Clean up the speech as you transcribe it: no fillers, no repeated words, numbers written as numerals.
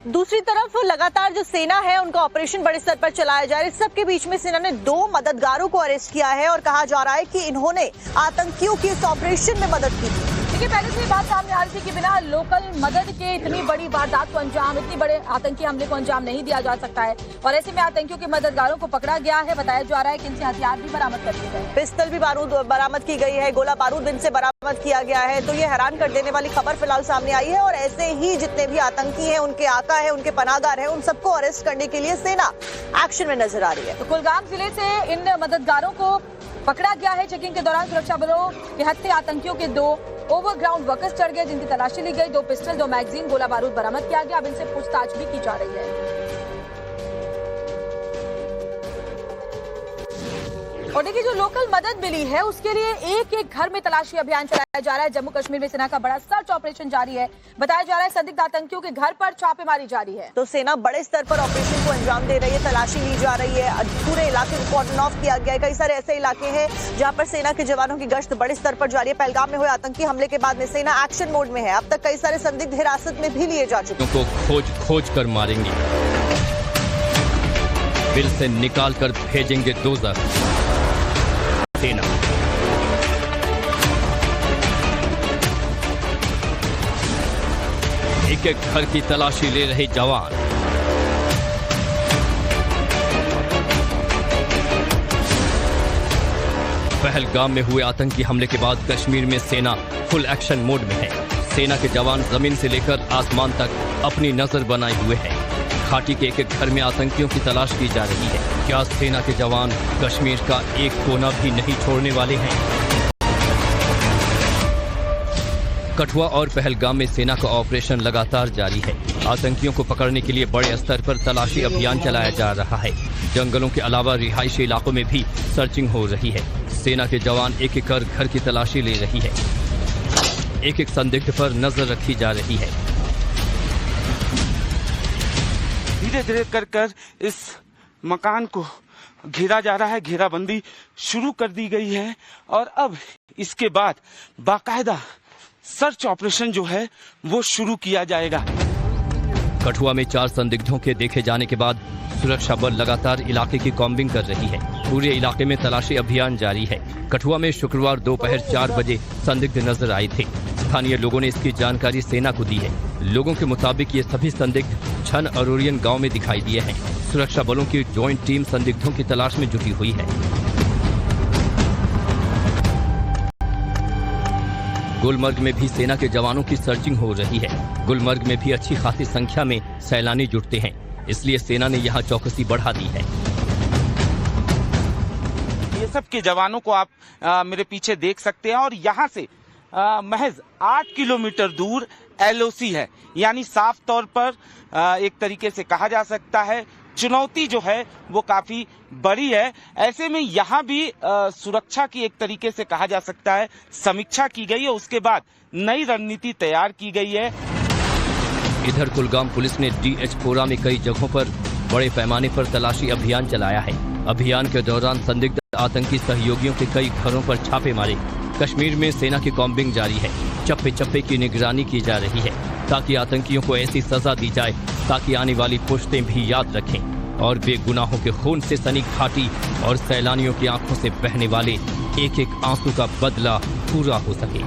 दूसरी तरफ लगातार जो सेना है उनका ऑपरेशन बड़े स्तर पर चलाया जा रहा है। इस सब के बीच में सेना ने 2 मददगारों को अरेस्ट किया है और कहा जा रहा है कि इन्होंने आतंकियों की इस ऑपरेशन में मदद की थी। देखिए, पहले से ये बात सामने आ रही थी कि बिना लोकल मदद के इतनी बड़ी वारदात को अंजाम, इतनी बड़े आतंकी हमले को अंजाम नहीं दिया जा सकता है और ऐसे में आतंकियों के मददगारों को पकड़ा गया है। बताया जा रहा है कि इनसे हथियार भी बरामद कर लिए गए, पिस्टल भी बरामद की गई है, गोला बारूद इनसे बरामद किया गया है। तो ये हैरान कर देने वाली खबर फिलहाल सामने आई है और ऐसे ही जितने भी आतंकी हैं, उनके आका है, उनके पनाहगार है, उन सबको अरेस्ट करने के लिए सेना एक्शन में नजर आ रही है। तो कुलगाम जिले से इन मददगारों को पकड़ा गया है। चेकिंग के दौरान सुरक्षा बलों के हत्थे आतंकियों के 2 ओवरग्राउंड वर्कर्स चढ़ गए, जिनकी तलाशी ली गई। 2 पिस्टल, 2 मैगजीन, गोला बारूद बरामद किया गया। अब इनसे पूछताछ भी की जा रही है। और देखिए, जो लोकल मदद मिली है उसके लिए एक घर में तलाशी अभियान चलाया जा रहा है। जम्मू कश्मीर में सेना का बड़ा सर्च ऑपरेशन जारी है। बताया जा रहा है संदिग्ध आतंकियों के घर पर छापेमारी जारी है। तो सेना बड़े स्तर पर ऑपरेशन को अंजाम दे रही है, तलाशी ली जा रही है। पूरे इलाके को कॉर्डन ऑफ किया गया है। कई सारे ऐसे इलाके हैं जहां पर सेना के जवानों की गश्त बड़े स्तर पर जारी है। पहलगाम में हुए आतंकी हमले के बाद में सेना एक्शन मोड में है। अब तक कई सारे संदिग्ध हिरासत में भी लिए जा चुके हैं। खोज कर मारेंगे, दिल से निकाल कर भेजेंगे दोज़ख। सेना एक घर की तलाशी ले रहे जवान। पहलगाम में हुए आतंकी हमले के बाद कश्मीर में सेना फुल एक्शन मोड में है। सेना के जवान जमीन से लेकर आसमान तक अपनी नजर बनाए हुए हैं। घाटी के एक घर में आतंकियों की तलाश की जा रही है। क्या सेना के जवान कश्मीर का एक कोना भी नहीं छोड़ने वाले हैं? कठुआ और पहलगाम में सेना का ऑपरेशन लगातार जारी है। आतंकियों को पकड़ने के लिए बड़े स्तर पर तलाशी अभियान चलाया जा रहा है। जंगलों के अलावा रिहायशी इलाकों में भी सर्चिंग हो रही है। सेना के जवान एक कर घर की तलाशी ले रही है। एक संदिग्ध पर नजर रखी जा रही है। धीरे धीरे कर इस मकान को घेरा जा रहा है। घेराबंदी शुरू कर दी गई है और अब इसके बाद बाकायदा सर्च ऑपरेशन जो है वो शुरू किया जाएगा। कठुआ में 4 संदिग्धों के देखे जाने के बाद सुरक्षा बल लगातार इलाके की कॉम्बिंग कर रही है। पूरे इलाके में तलाशी अभियान जारी है। कठुआ में शुक्रवार दोपहर 4 बजे संदिग्ध नजर आए थे। स्थानीय लोगों ने इसकी जानकारी सेना को दी है। लोगों के मुताबिक ये सभी संदिग्ध छन अरोरियन गांव में दिखाई दिए हैं। सुरक्षा बलों की ज्वाइंट टीम संदिग्धों की तलाश में जुटी हुई है। गुलमर्ग में भी सेना के जवानों की सर्चिंग हो रही है। गुलमर्ग में भी अच्छी खासी संख्या में सैलानी जुटते हैं, इसलिए सेना ने यहां चौकसी बढ़ा दी है। ये सब के जवानों को आप मेरे पीछे देख सकते हैं और यहाँ से महज 8 किलोमीटर दूर LOC है। यानी साफ तौर पर एक तरीके से कहा जा सकता है चुनौती जो है वो काफी बड़ी है। ऐसे में यहाँ भी सुरक्षा की एक तरीके से कहा जा सकता है समीक्षा की गई है। उसके बाद नई रणनीति तैयार की गई है। इधर कुलगाम पुलिस ने DH-पोरा में कई जगहों पर बड़े पैमाने पर तलाशी अभियान चलाया है। अभियान के दौरान संदिग्ध आतंकी सहयोगियों के कई घरों पर छापे मारे। कश्मीर में सेना की कॉम्बिंग जारी है। चप्पे चप्पे की निगरानी की जा रही है ताकि आतंकियों को ऐसी सजा दी जाए ताकि आने वाली पुश्तें भी याद रखें और बेगुनाहों के खून से सनी घाटी और सैलानियों की आंखों से बहने वाले एक आंसू का बदला पूरा हो सके।